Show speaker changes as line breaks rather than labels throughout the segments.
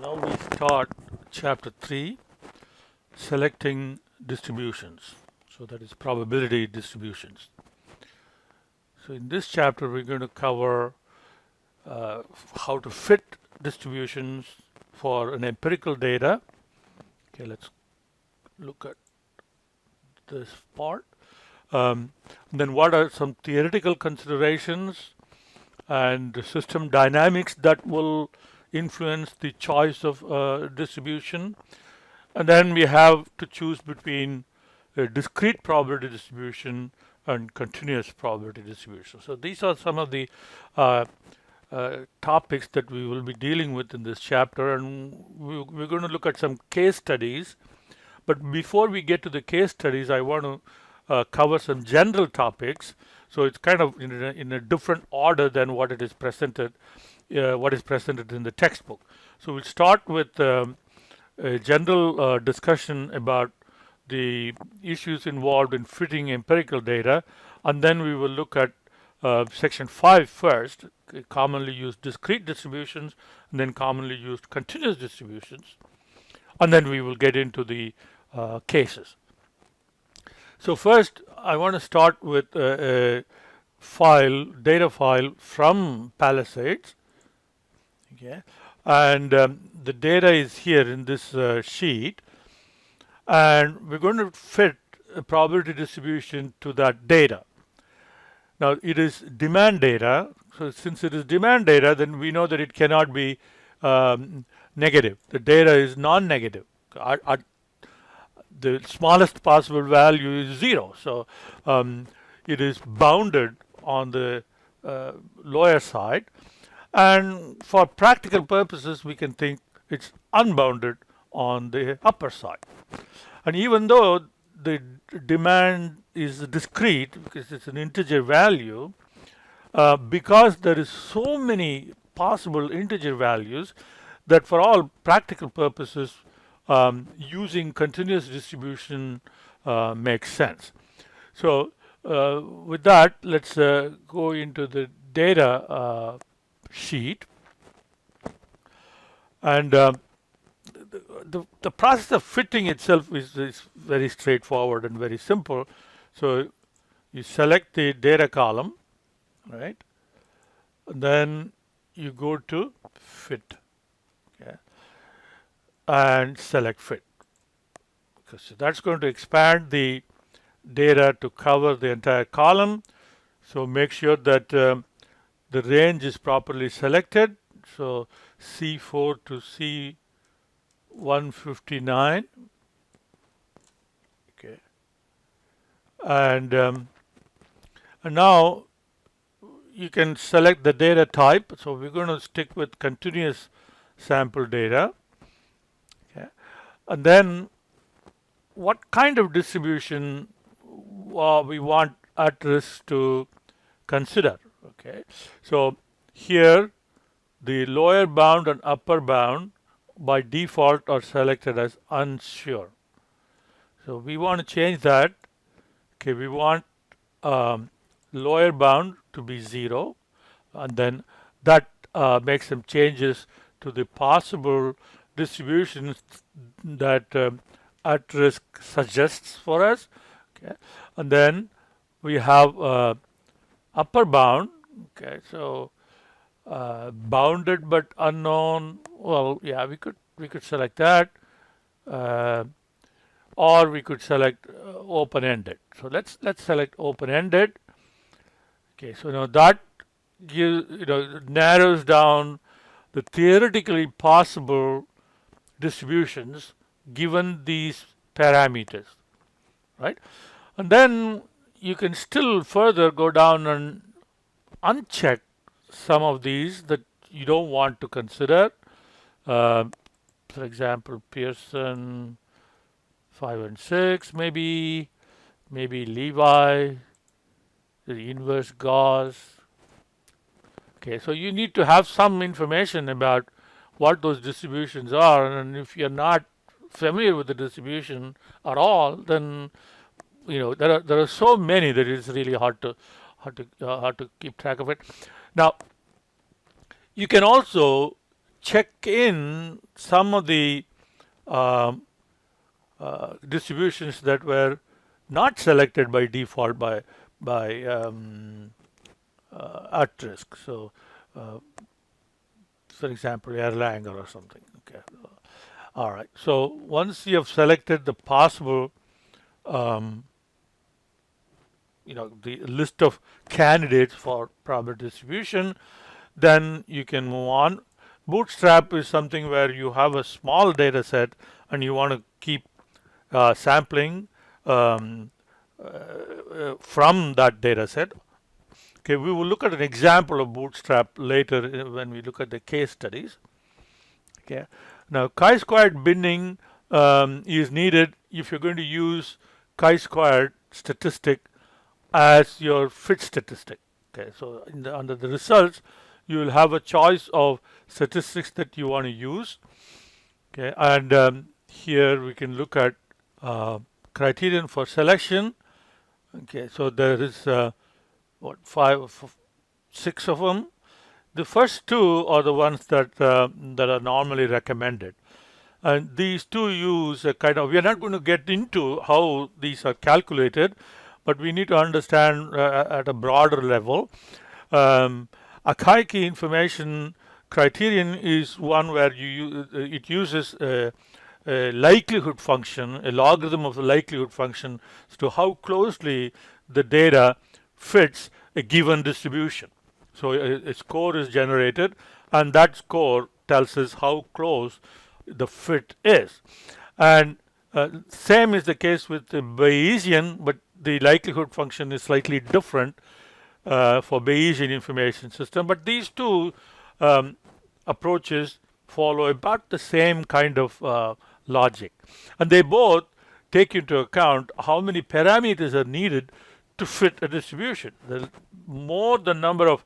Now we start chapter 3, selecting distributions. So that is probability distributions. So in this chapter we're going to cover how to fit distributions for an empirical data. Okay, let's look at this part. Then what are some theoretical considerations and system dynamics that will influence the choice of distribution. And then we have to choose between a discrete probability distribution and continuous probability distribution. So these are some of the topics that we will be dealing with in this chapter, and we're going to look at some case studies. But before we get to the case studies, I want to cover some general topics. So it's kind of in a different order than what it is presented, what is presented in the textbook. So we'll start with a general discussion about the issues involved in fitting empirical data, and then we will look at section 5 first, commonly used discrete distributions, and then commonly used continuous distributions, and then we will get into the cases. So first, I want to start with a data file from Palisades. Okay, and the data is here in this sheet, and we're going to fit a probability distribution to that data. Now it is demand data, so since it is demand data, then we know that it cannot be negative. The data is non-negative. The smallest possible value is 0, so it is bounded on the lower side, and for practical purposes we can think it's unbounded on the upper side. And even though the demand is discrete because it's an integer value, because there is so many possible integer values, that for all practical purposes using continuous distribution makes sense. So with that, let's go into the data sheet, and the process of fitting itself is very straightforward and very simple. So you select the data column, right? And then you go to fit, okay, and select fit. So that's going to expand the data to cover the entire column. So make sure that the range is properly selected. So C4 to C159. Okay, and now you can select the data type. So we're going to stick with continuous sample data. Okay, and then what kind of distribution we want at risk to consider. Okay, so here the lower bound and upper bound by default are selected as unsure. So we want to change that. Okay, we want lower bound to be 0, and then that makes some changes to the possible distributions that at risk suggests for us. Okay, and then we have upper bound. Okay, so bounded but unknown. Well, yeah, we could select that, or we could select open-ended. So let's select open-ended. Okay, so now that narrows down the theoretically possible distributions given these parameters, right? And then you can still further go down and uncheck some of these that you don't want to consider. For example, Pearson 5 and 6, maybe Levi, the inverse Gauss. Okay, so you need to have some information about what those distributions are, and if you're not familiar with the distribution at all, then there are so many that it's really hard to keep track of it. Now, you can also check in some of the distributions that were not selected by default by at risk. So, for example, Erlanger or something. Okay. All right. So once you have selected the possible, the list of candidates for probability distribution, then you can move on. Bootstrap is something where you have a small data set and you want to keep sampling from that data set. Okay, we will look at an example of Bootstrap later when we look at the case studies. Okay, now chi-squared binning is needed if you're going to use chi-squared statistic as your fit statistic. Okay, so under the results, you will have a choice of statistics that you want to use. Okay, and here we can look at criterion for selection. Okay, so there is six of them. The first two are the ones that are normally recommended, and these two use a kind of. We are not going to get into how these are calculated, but we need to understand at a broader level. Akaike information criterion is one where it uses a likelihood function, a logarithm of the likelihood function, as to how closely the data fits a given distribution. So a score is generated, and that score tells us how close the fit is. And same is the case with the Bayesian, but the likelihood function is slightly different for Bayesian information system. But these two approaches follow about the same kind of logic, and they both take into account how many parameters are needed to fit a distribution. The more the number of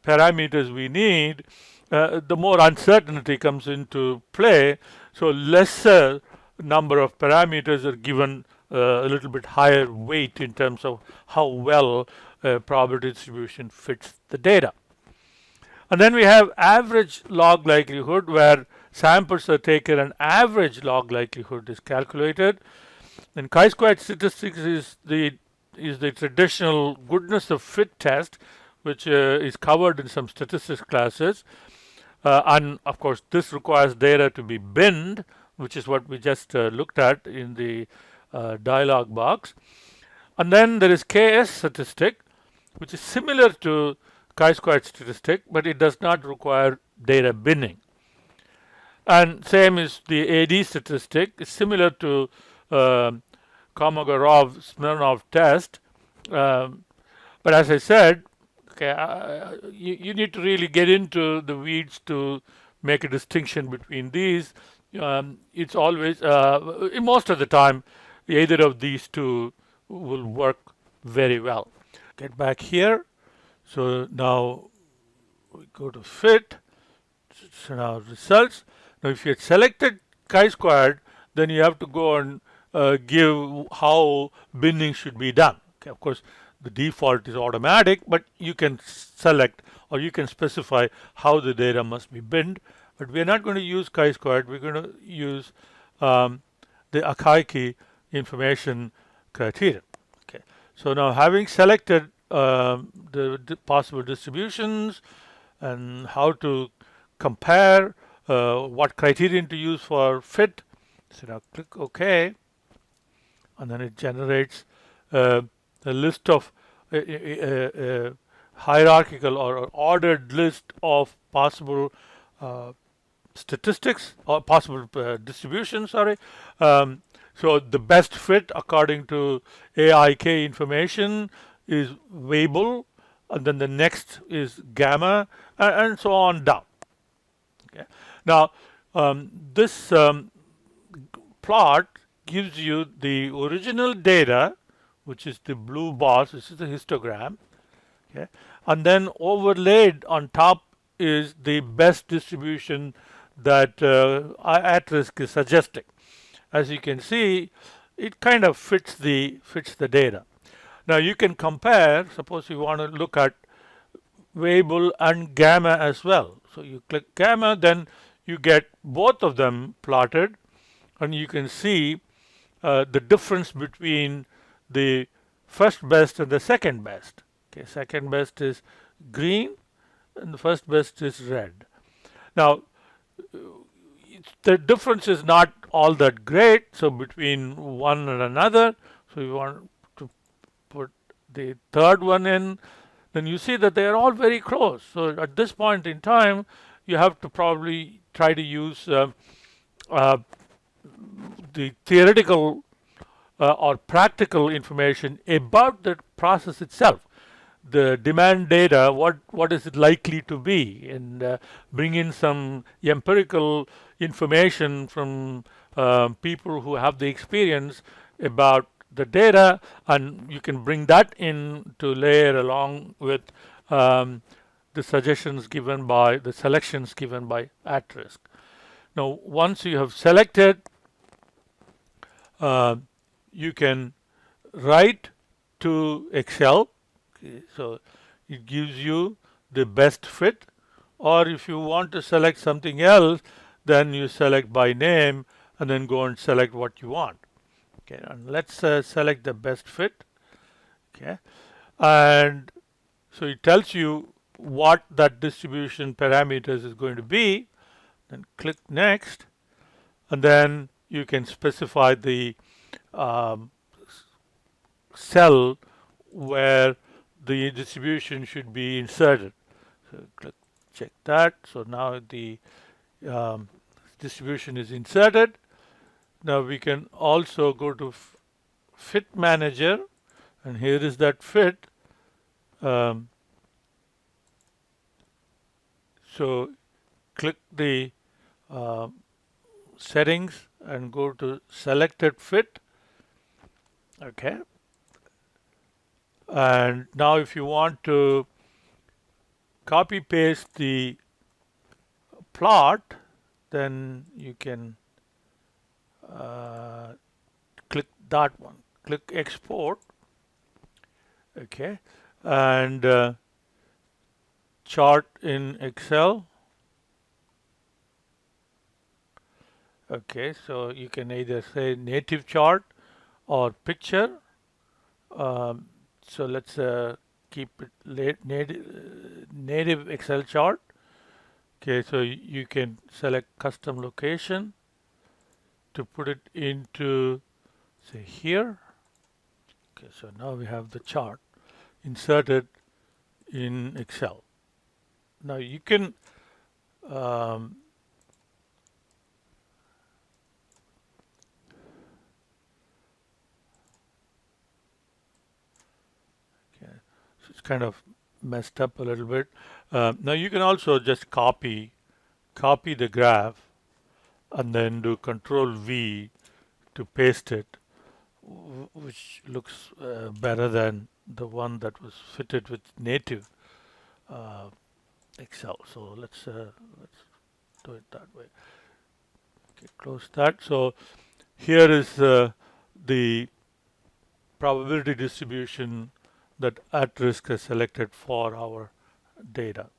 parameters we need, the more uncertainty comes into play. So lesser number of parameters are given a little bit higher weight in terms of how well probability distribution fits the data. And then we have average log likelihood, where samples are taken and average log likelihood is calculated. And chi-squared statistics is the traditional goodness of fit test, which is covered in some statistics classes. And of course, this requires data to be binned, which is what we just looked at in the dialog box. And then there is KS statistic, which is similar to chi-squared statistic, but it does not require data binning. And same is the AD statistic. It's similar to Kolmogorov-Smirnov test. But as I said, okay, you need to really get into the weeds to make a distinction between these. It's always, most of the time, either of these two will work very well. Get back here. So now we go to fit. So now results. Now if you had selected chi-squared, then you have to go and give how binning should be done. Okay, of course, the default is automatic, but you can select or you can specify how the data must be binned. But we're not going to use chi-squared. We're going to use the Akaike information criterion. Okay. So now having selected the possible distributions and how to compare what criterion to use for fit, so now click OK, and then it generates a list of hierarchical or ordered list of possible statistics or possible distributions. So the best fit according to AIK information is Weibull, and then the next is gamma, and so on down. Okay. Now this plot gives you the original data, which is the blue bars. This is the histogram. Okay. And then overlaid on top is the best distribution that at risk is suggesting. As you can see, it kind of fits the data. Now you can compare. Suppose you want to look at Weibull and gamma as well. So you click gamma, then you get both of them plotted, and you can see the difference between the first best and the second best. Okay, second best is green and the first best is red. Now, the difference is not all that great, so between one and another, so you want to put the third one in, then you see that they are all very close. So at this point in time, you have to probably try to use the theoretical or practical information about the process itself. The demand data, what is it likely to be, and bring in some empirical information from people who have the experience about the data, and you can bring that in to layer along with the suggestions given by the selections given by at risk. Now, once you have selected, you can write to Excel. Okay, so it gives you the best fit, or if you want to select something else, then you select by name and then go and select what you want. Okay, and let's select the best fit. Okay, and so it tells you what that distribution parameters is going to be. Then click next, and then you can specify the cell where the distribution should be inserted. So click check that. So now the distribution is inserted. Now we can also go to fit manager, and here is that fit. So click the settings and go to selected fit. Okay, and now if you want to copy paste the plot, then you can click that one, click export. Okay, and chart in Excel. Okay, so you can either say native chart or picture. So let's keep it native Excel chart. Okay, so you can select custom location to put it into, say, here. Okay, so now we have the chart inserted in Excel. Now you can it's kind of messed up a little bit. Now you can also just copy the graph and then do Control V to paste it, which looks better than the one that was fitted with native Excel. So let's do it that way. Okay, close that. So here is the probability distribution that at risk is selected for our data.